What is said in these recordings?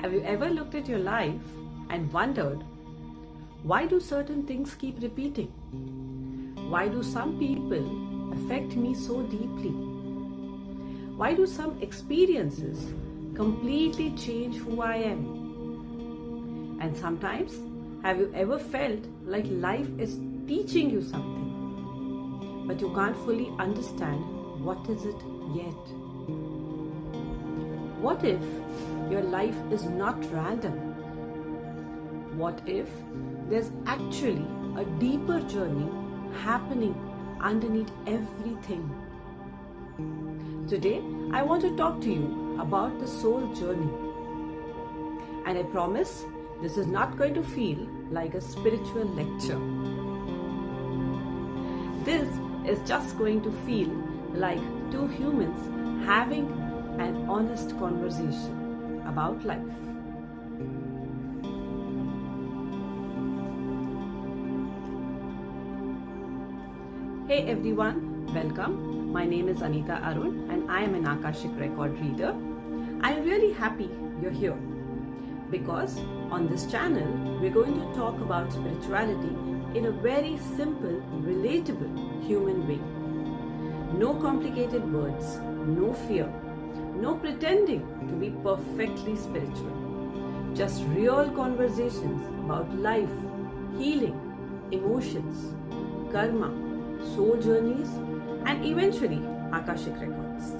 Have you ever looked at your life and wondered, why do certain things keep repeating? Why do some people affect me so deeply? Why do some experiences completely change who I am? And sometimes, have you ever felt like life is teaching you something, but you can't fully understand what is it yet? What if your life is not random? What if there's actually a deeper journey happening underneath everything? Today, I want to talk to you about the soul journey. And I promise this is not going to feel like a spiritual lecture. This is just going to feel like two humans having an honest conversation about life. Hey everyone, welcome. My name is Anita Arun and I am an Akashic record reader. I am really happy you're here because on this channel we're going to talk about spirituality in a very simple, relatable human way. No complicated words, no fear, no pretending to be perfectly spiritual. Just real conversations about life, healing, emotions, karma, soul journeys, and eventually Akashic records.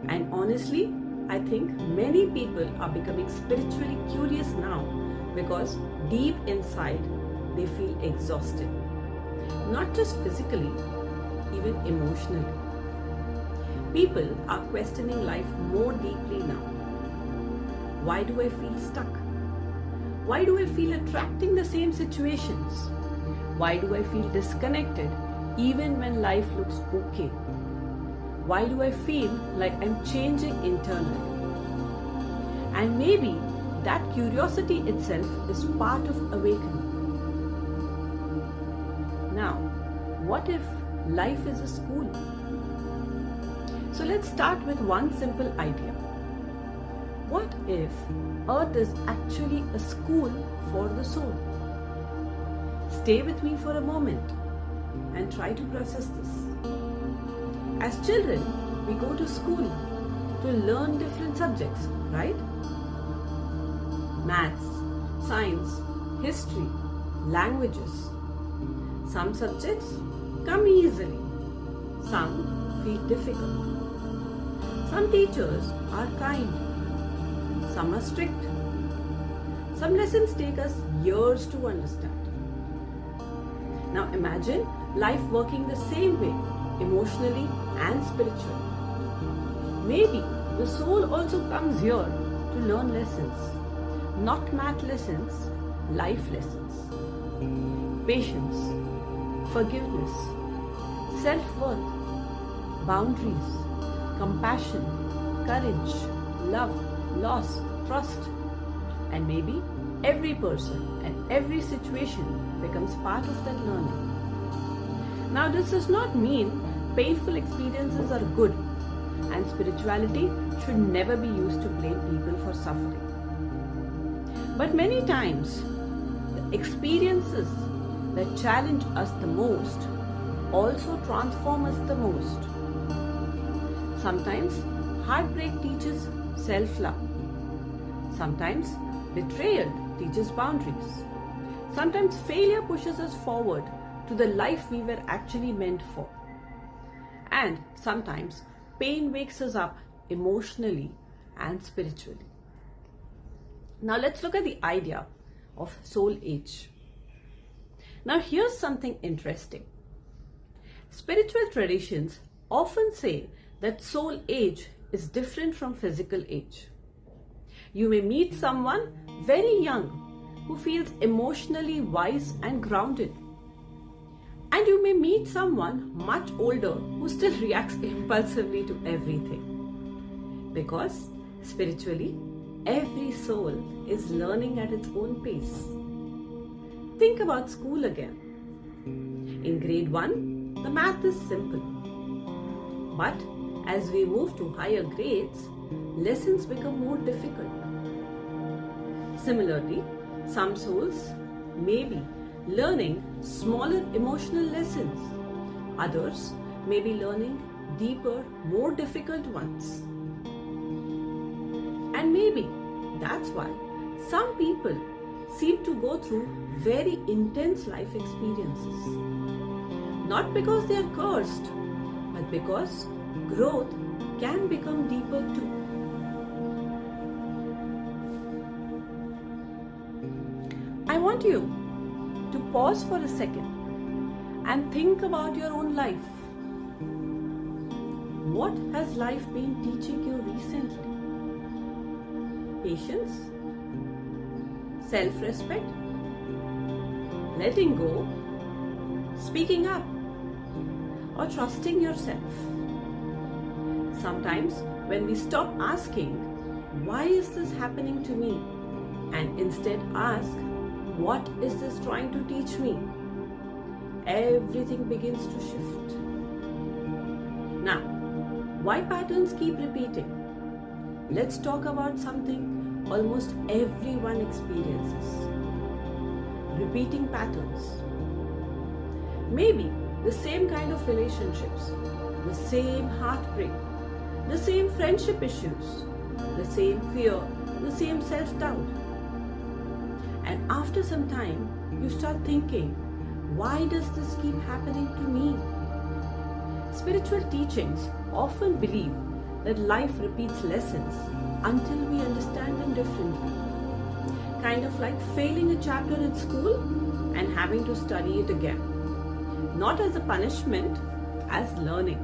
And honestly, I think many people are becoming spiritually curious now because deep inside they feel exhausted. Not just physically, even emotionally. People are questioning life more deeply now. Why do I feel stuck? Why do I feel attracting the same situations? Why do I feel disconnected even when life looks okay? Why do I feel like I'm changing internally? And maybe that curiosity itself is part of awakening. Now, what if life is a school? So let's start with one simple idea. What if Earth is actually a school for the soul? Stay with me for a moment and try to process this. As children, we go to school to learn different subjects, right? Maths, science, history, languages. Some subjects come easily, some feel difficult. Some teachers are kind, some are strict. Some lessons take us years to understand. Now imagine life working the same way, emotionally and spiritually. Maybe the soul also comes here to learn lessons, not math lessons, life lessons. Patience, forgiveness, self-worth, boundaries, compassion, courage, love, loss, trust. And maybe every person and every situation becomes part of that learning. Now this does not mean painful experiences are good, and spirituality should never be used to blame people for suffering. But many times, the experiences that challenge us the most also transform us the most. Sometimes heartbreak teaches self-love. Sometimes betrayal teaches boundaries. Sometimes failure pushes us forward to the life we were actually meant for. And sometimes pain wakes us up emotionally and spiritually. Now let's look at the idea of soul age. Now here's something interesting. Spiritual traditions often say that soul age is different from physical age. You may meet someone very young who feels emotionally wise and grounded. And you may meet someone much older who still reacts impulsively to everything. Because spiritually, every soul is learning at its own pace. Think about school again. In grade 1, the math is simple. But as we move to higher grades, lessons become more difficult. Similarly, some souls may be learning smaller emotional lessons. Others may be learning deeper, more difficult ones. And maybe that's why some people seem to go through very intense life experiences. Not because they are cursed, but because growth can become deeper too. I want you to pause for a second and think about your own life. What has life been teaching you recently? Patience, self-respect, letting go, speaking up, or trusting yourself. Sometimes when we stop asking, why is this happening to me? And instead ask, what is this trying to teach me? Everything begins to shift. Now, why patterns keep repeating? Let's talk about something almost everyone experiences. Repeating patterns. Maybe the same kind of relationships, the same heartbreak, the same friendship issues, the same fear, the same self-doubt. And after some time, you start thinking, why does this keep happening to me? Spiritual teachings often believe that life repeats lessons until we understand them differently. Kind of like failing a chapter in school and having to study it again. Not as a punishment, as learning.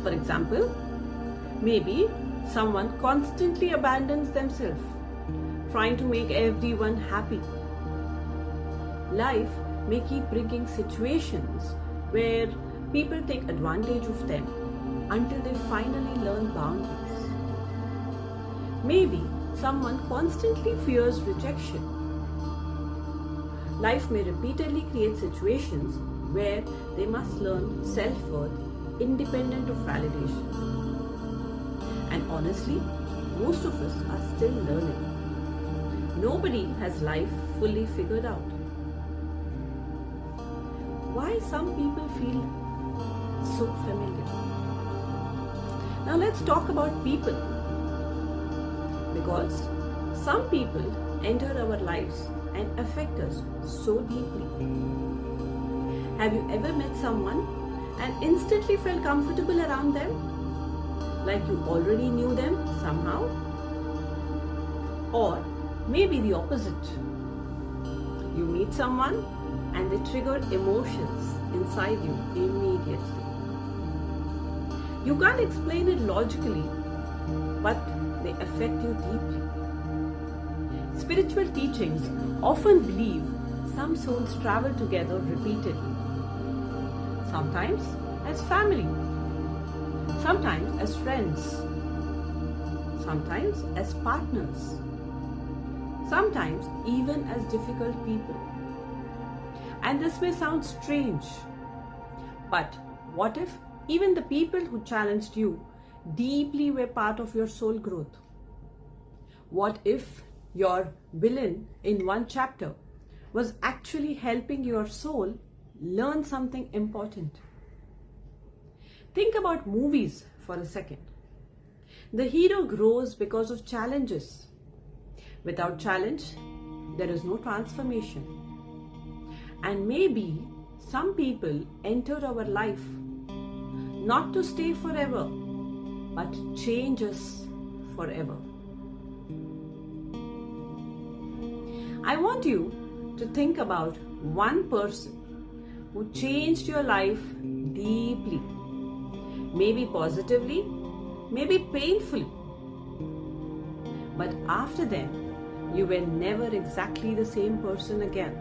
For example, maybe someone constantly abandons themselves, trying to make everyone happy. Life may keep bringing situations where people take advantage of them until they finally learn boundaries. Maybe someone constantly fears rejection. Life may repeatedly create situations where they must learn self-worth independent of validation. And honestly, most of us are still learning. Nobody has life fully figured out. Why some people feel so familiar? Now let's talk about people. Because some people enter our lives and affect us so deeply. Have you ever met someone and instantly felt comfortable around them? Like you already knew them somehow? Or maybe the opposite. You meet someone and they trigger emotions inside you immediately. You can't explain it logically, but they affect you deeply. Spiritual teachings often believe some souls travel together repeatedly. Sometimes as family, sometimes as friends, sometimes as partners, sometimes even as difficult people. And this may sound strange, but what if even the people who challenged you deeply were part of your soul growth? What if your villain in one chapter was actually helping your soul learn something important? Think about movies for a second. The hero grows because of challenges. Without challenge, there is no transformation. And maybe some people enter our life not to stay forever, but change us forever. I want you to think about one person who changed your life deeply, maybe positively, maybe painfully. But after them, you were never exactly the same person again.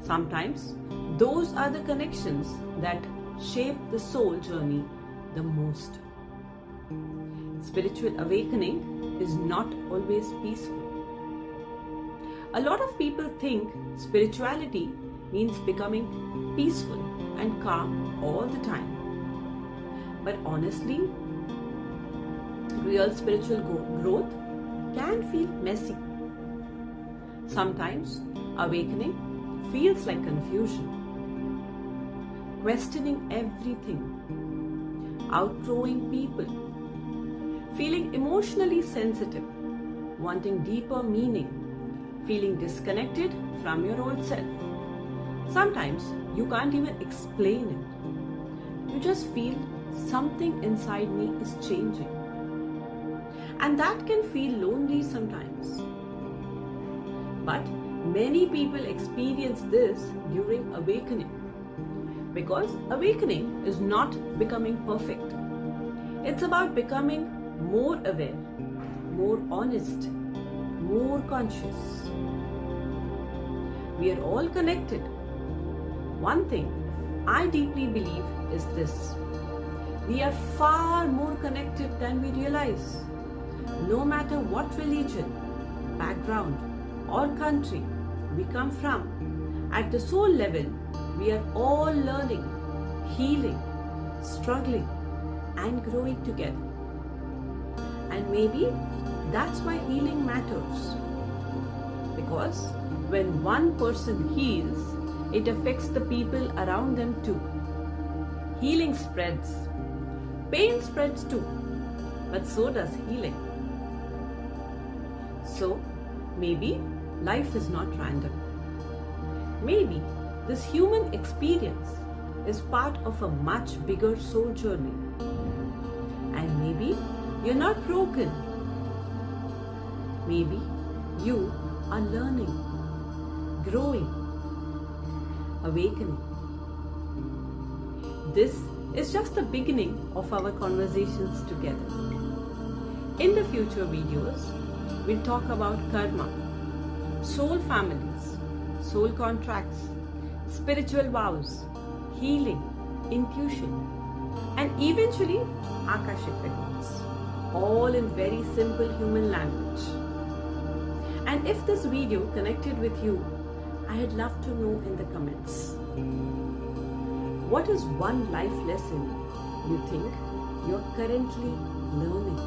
Sometimes those are the connections that shape the soul journey the most. Spiritual awakening is not always peaceful. A lot of people think spirituality means becoming peaceful and calm all the time. But honestly, real spiritual growth can feel messy. Sometimes awakening feels like confusion, questioning everything, outgrowing people, feeling emotionally sensitive, wanting deeper meaning, feeling disconnected from your old self. Sometimes you can't even explain it. You just feel something inside me is changing. And that can feel lonely sometimes. But many people experience this during awakening. Because awakening is not becoming perfect. It's about becoming more aware, more honest, more conscious. We are all connected. One thing I deeply believe is this: we are far more connected than we realize. No matter what religion, background, or country we come from, at the soul level, we are all learning, healing, struggling, and growing together. And maybe that's why healing matters. Because when one person heals, it affects the people around them too. Healing spreads. Pain spreads too. But so does healing. So, maybe life is not random. Maybe this human experience is part of a much bigger soul journey. And maybe you're not broken. Maybe you are learning, growing, awakening. This is just the beginning of our conversations together. In the future videos, we'll talk about karma, soul families, soul contracts, spiritual vows, healing, intuition, and eventually Akashic records, all in very simple human language. And if this video connected with you, I'd love to know in the comments. What is one life lesson you think you're currently learning?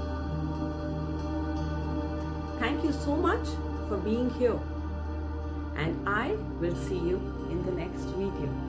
Thank you so much for being here, and I will see you in the next video.